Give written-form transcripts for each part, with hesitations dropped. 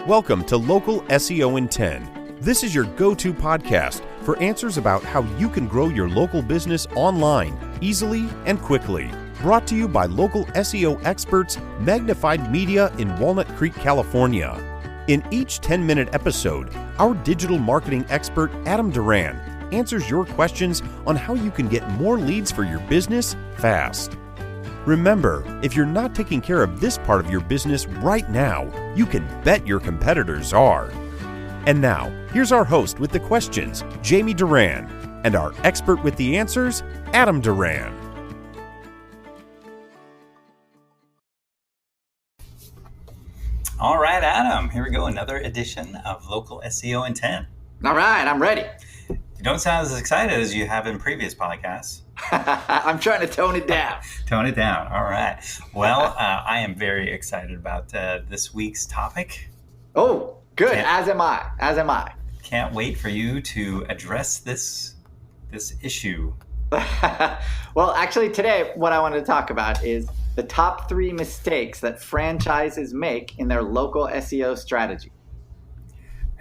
Welcome to Local SEO in 10. This is your go-to podcast for answers about how you can grow your local business online easily and quickly. Brought to you by local SEO experts Magnified Media in Walnut Creek, California. In each 10-minute episode, our digital marketing expert Adam Duran answers your questions on how you can get more leads for your business fast. Remember, if you're not taking care of this part of your business right now, you can bet your competitors are. And now, here's our host with the questions, Jamie Duran, and our expert with the answers, Adam Duran. All right, Adam, here we go. Another edition of Local SEO in 10. All right, I'm ready. You don't sound as excited as you have in previous podcasts. I'm trying to tone it down. Tone it down. All right. Well, I am very excited about this week's topic. Oh, good. As am I. Can't wait for you to address this issue. Well, actually, today, what I wanted to talk about is the top 3 mistakes that franchises make in their local SEO strategy.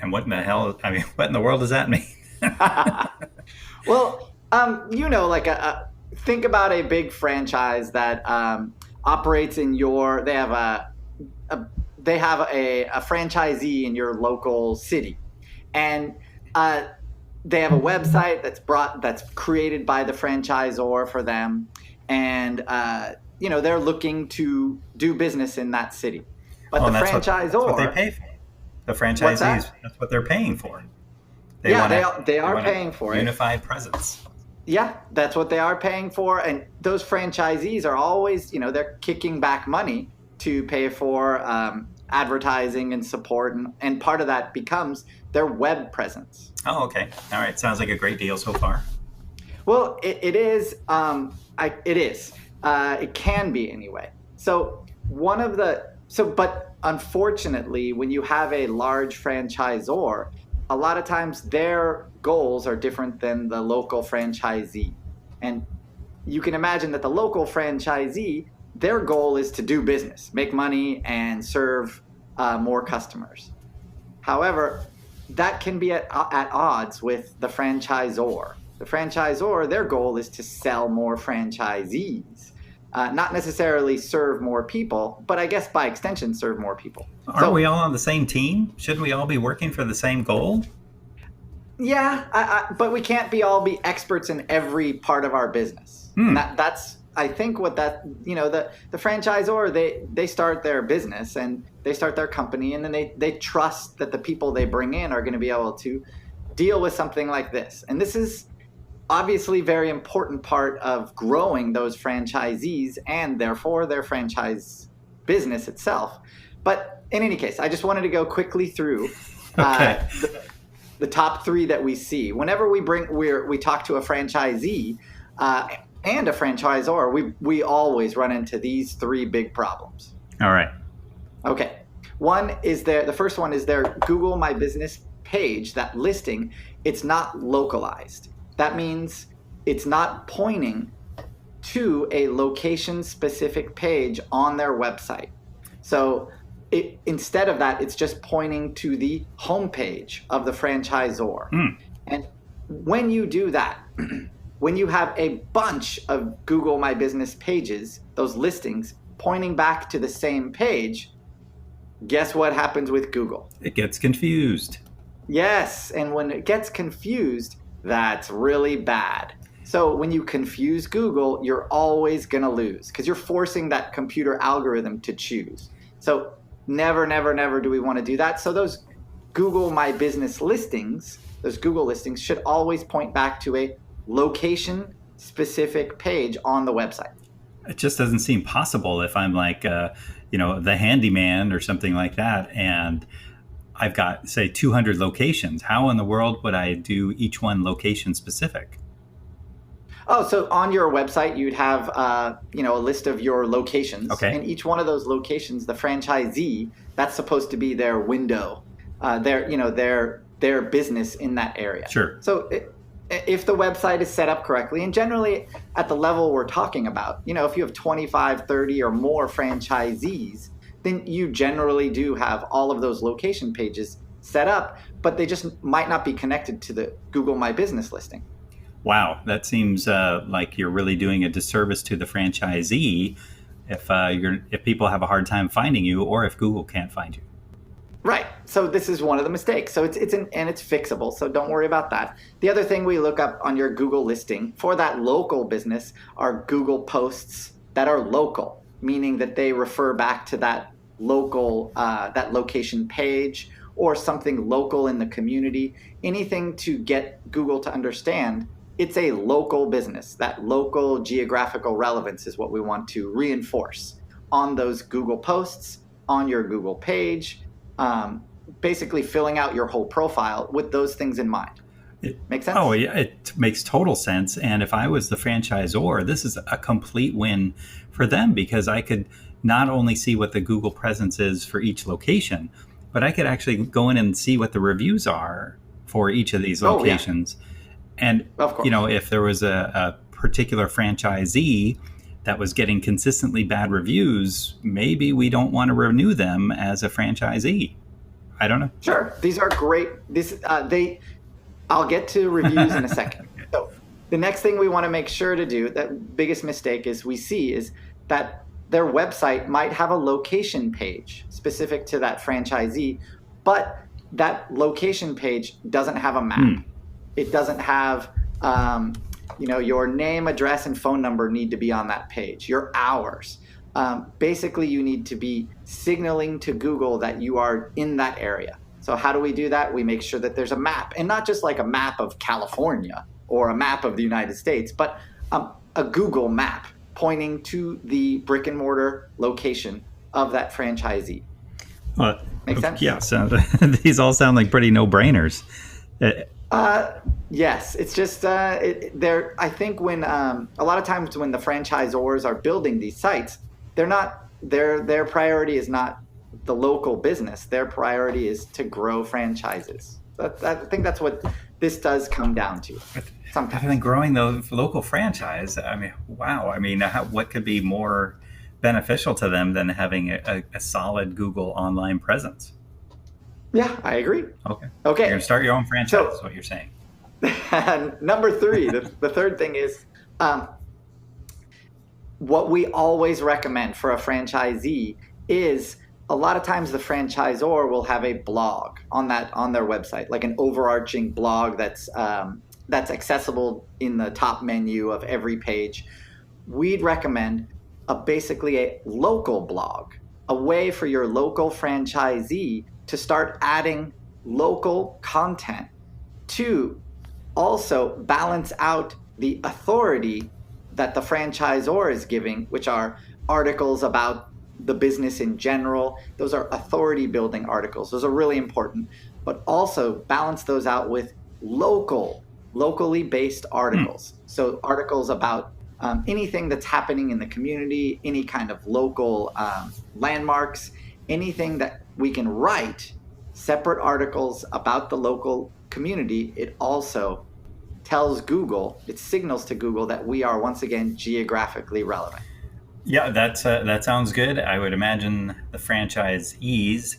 And what in the world does that mean? Well, think about a big franchise that operates in they have a franchisee in your local city, and they have a website that's created by the franchisor for them, and they're looking to do business in that city. But the franchisor, that's what they pay for. The franchisees, that's what they're paying for. They are paying for it. Unified presence. Yeah, that's what they are paying for. And those franchisees are always, they're kicking back money to pay for advertising and support. And part of that becomes their web presence. Oh, okay. All right. Sounds like a great deal so far. Well, it is. It is. It can be anyway. But unfortunately, when you have a large franchisor, a lot of times their goals are different than the local franchisee. And you can imagine that the local franchisee, their goal is to do business, make money, and serve more customers. However, that can be at odds with the franchisor. The franchisor, their goal is to sell more franchisees, not necessarily serve more people, but I guess by extension, serve more people. Aren't we all on the same team? Shouldn't we all be working for the same goal? Yeah, but we can't all be experts in every part of our business. And that's, I think, what the franchisor, they start their business and they start their company, and then they trust that the people they bring in are going to be able to deal with something like this. And this is obviously a very important part of growing those franchisees and therefore their franchise business itself. But in any case, I just wanted to go quickly through the top 3 that we see. Whenever we talk to a franchisee and a franchisor, we always run into these 3 big problems. All right. Okay. The first one is their Google My Business page, that listing, it's not localized. That means it's not pointing to a location-specific page on their website. So instead of that, it's just pointing to the homepage of the franchisor. And when you do that, when you have a bunch of Google My Business pages, those listings pointing back to the same page, guess what happens with Google? It gets confused. Yes, and when it gets confused, that's really bad. So when you confuse Google, you're always going to lose because you're forcing that computer algorithm to choose. So never, never, never do we want to do that. So those Google My Business listings, those Google listings should always point back to a location-specific page on the website. It just doesn't seem possible if I'm like, the handyman or something like that, and I've got, say, 200 locations. How in the world would I do each one location specific? Oh, so on your website, you'd have, a list of your locations. Okay. And each one of those locations, the franchisee, that's supposed to be their window, their business in that area. Sure. So if the website is set up correctly, and generally at the level we're talking about, if you have 25, 30 or more franchisees, then you generally do have all of those location pages set up, but they just might not be connected to the Google My Business listing. Wow, that seems like you're really doing a disservice to the franchisee if people have a hard time finding you, or if Google can't find you. Right. So this is one of the mistakes. So it's fixable. So don't worry about that. The other thing we look up on your Google listing for that local business are Google posts that are local, meaning that they refer back to that local, that location page or something local in the community. Anything to get Google to understand it's a local business. That local geographical relevance is what we want to reinforce on those Google posts, on your Google page, basically filling out your whole profile with those things in mind. Make sense? Oh, yeah, it makes total sense. And if I was the franchisor, this is a complete win for them, because I could not only see what the Google presence is for each location, but I could actually go in and see what the reviews are for each of these locations. Oh, yeah. And, if there was a particular franchisee that was getting consistently bad reviews, maybe we don't want to renew them as a franchisee. I don't know. Sure. These are great. I'll get to reviews in a second. Okay. So the next thing we want to make sure to do, that biggest mistake we see is that their website might have a location page specific to that franchisee, but that location page doesn't have a map. It doesn't have, your name, address, and phone number need to be on that page, your hours. Basically, you need to be signaling to Google that you are in that area. So how do we do that? We make sure that there's a map, and not just like a map of California or a map of the United States, but a Google map pointing to the brick and mortar location of that franchisee. Well, make sense? Yeah. So these all sound like pretty no-brainers. Yes, it's just I think when a lot of times when the franchisors are building these sites, their priority is not the local business. Their priority is to grow franchises. I think that's what this does come down to. Sometimes. Other than growing the local franchise, wow. What could be more beneficial to them than having a solid Google online presence? Yeah, I agree. Okay. You're going to start your own franchise, is what you're saying. Number 3, the third thing is what we always recommend for a franchisee is a lot of times the franchisor will have a blog on their website, like an overarching blog that's accessible in the top menu of every page. We'd recommend basically a local blog, a way for your local franchisee to start adding local content to also balance out the authority that the franchisor is giving, which are articles about the business in general. Those are authority building articles. Those are really important, but also balance those out with locally based articles. So articles about anything that's happening in the community, any kind of local landmarks, anything that we can write separate articles about the local community. It also tells Google, it signals to Google that we are once again geographically relevant. Yeah, that sounds good. I would imagine the franchisees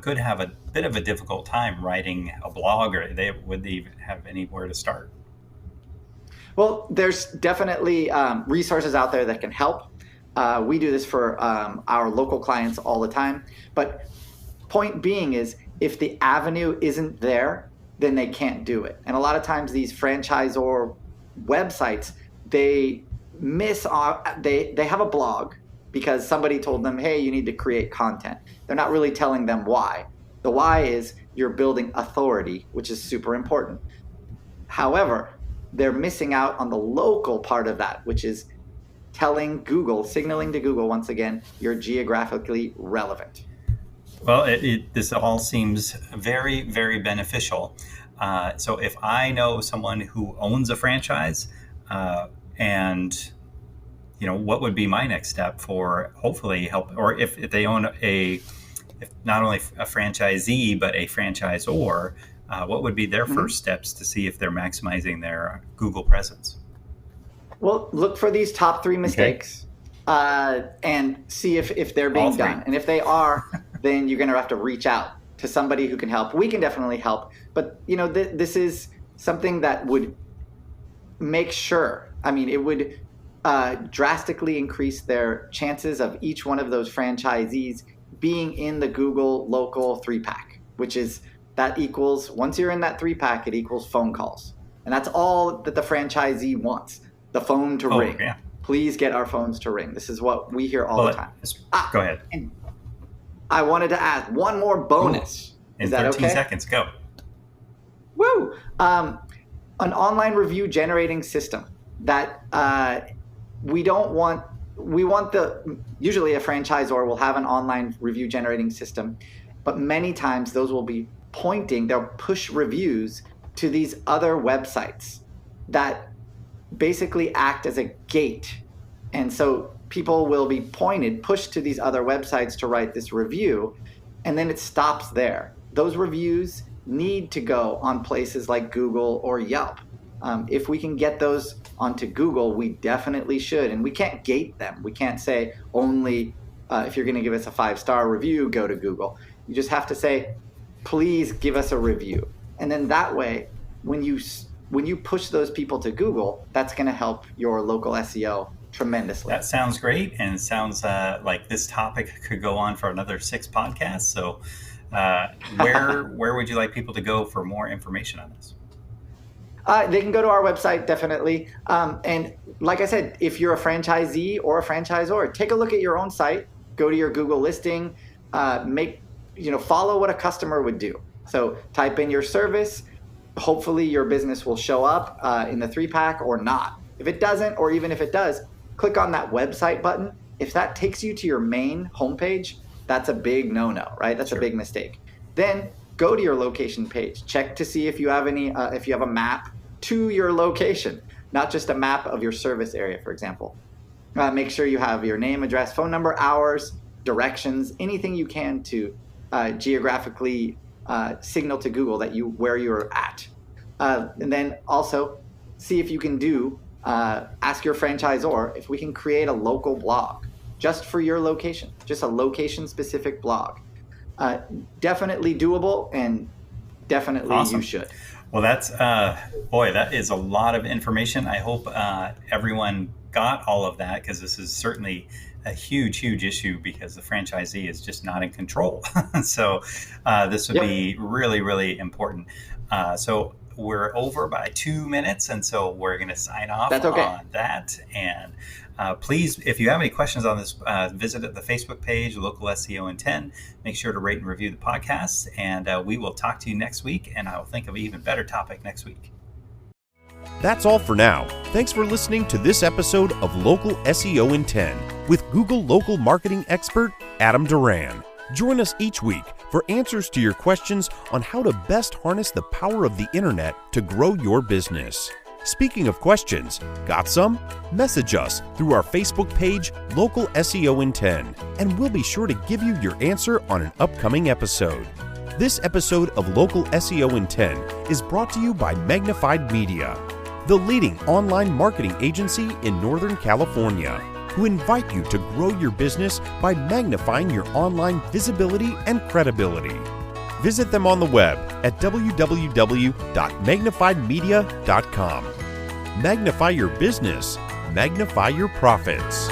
could have a bit of a difficult time writing a blog, or would they even have anywhere to start? Well, there's definitely resources out there that can help. We do this for our local clients all the time. But point being is, if the avenue isn't there, then they can't do it. And a lot of times these franchisor websites, they have a blog because somebody told them, hey, you need to create content. They're not really telling them why. The why is you're building authority, which is super important. However, they're missing out on the local part of that, which is telling Google, signaling to Google, once again, you're geographically relevant. Well, this all seems very, very beneficial. So if I know someone who owns a franchise, and what would be my next step for hopefully help, or if they own if not only a franchisee but a franchisor, what would be their first steps to see if they're maximizing their Google presence? Well, look for these top 3 mistakes. and see if they're being done. And if they are, then you're going to have to reach out to somebody who can help. We can definitely help. But, this is something that would make sure, it would drastically increase their chances of each one of those franchisees being in the Google Local 3-pack, which is, that equals, once you're in that 3-pack, it equals phone calls. And that's all that the franchisee wants, the phone to ring. Yeah. Please get our phones to ring. This is what we hear all the time. Go ahead. And I wanted to add one more bonus. In 13 seconds, go. Woo! An online review generating system that usually a franchisor will have an online review generating system, but many times those will be they'll push reviews to these other websites that basically act as a gate. And so people will be pushed to these other websites to write this review, and then it stops there. Those reviews need to go on places like Google or Yelp. If we can get those onto Google, we definitely should. And we can't gate them. We can't say only if you're going to give us a 5-star review, go to Google. You just have to say, please give us a review. And then that way, when you push those people to Google, that's going to help your local SEO tremendously. That sounds great, and it sounds like this topic could go on for another 6 podcasts. So where would you like people to go for more information on this? They can go to our website, definitely. And like I said, if you're a franchisee or a franchisor, take a look at your own site, go to your Google listing, follow what a customer would do. So type in your service. Hopefully your business will show up in the 3-pack or not. If it doesn't, or even if it does, click on that website button. If that takes you to your main homepage, that's a big no-no, right? That's a big mistake. Then go to your location page. Check to see if you have if you have a map to your location, not just a map of your service area, for example. Make sure you have your name, address, phone number, hours, directions, anything you can to geographically signal to Google where you're at. And then also see if you can ask your franchisor if we can create a local blog just for your location, just a location specific blog. Definitely doable, and definitely awesome. You should. Well, that's, that is a lot of information. I hope everyone got all of that, because this is certainly a huge, huge issue, because the franchisee is just not in control. So this would be really, really important. So we're over by 2 minutes, and so we're going to sign off on that. And please, if you have any questions on this, visit the Facebook page, Local SEO in 10. Make sure to rate and review the podcast, and we will talk to you next week, and I will think of an even better topic next week. That's all for now. Thanks for listening to this episode of Local SEO in 10 with Google local marketing expert Adam Duran. Join us each week for answers to your questions on how to best harness the power of the internet to grow your business. Speaking of questions, got some? Message us through our Facebook page, Local SEO in 10, and we'll be sure to give you your answer on an upcoming episode. This episode of Local SEO in 10 is brought to you by Magnified Media, the leading online marketing agency in Northern California, who invite you to grow your business by magnifying your online visibility and credibility. Visit them on the web at www.magnifiedmedia.com. Magnify your business, magnify your profits.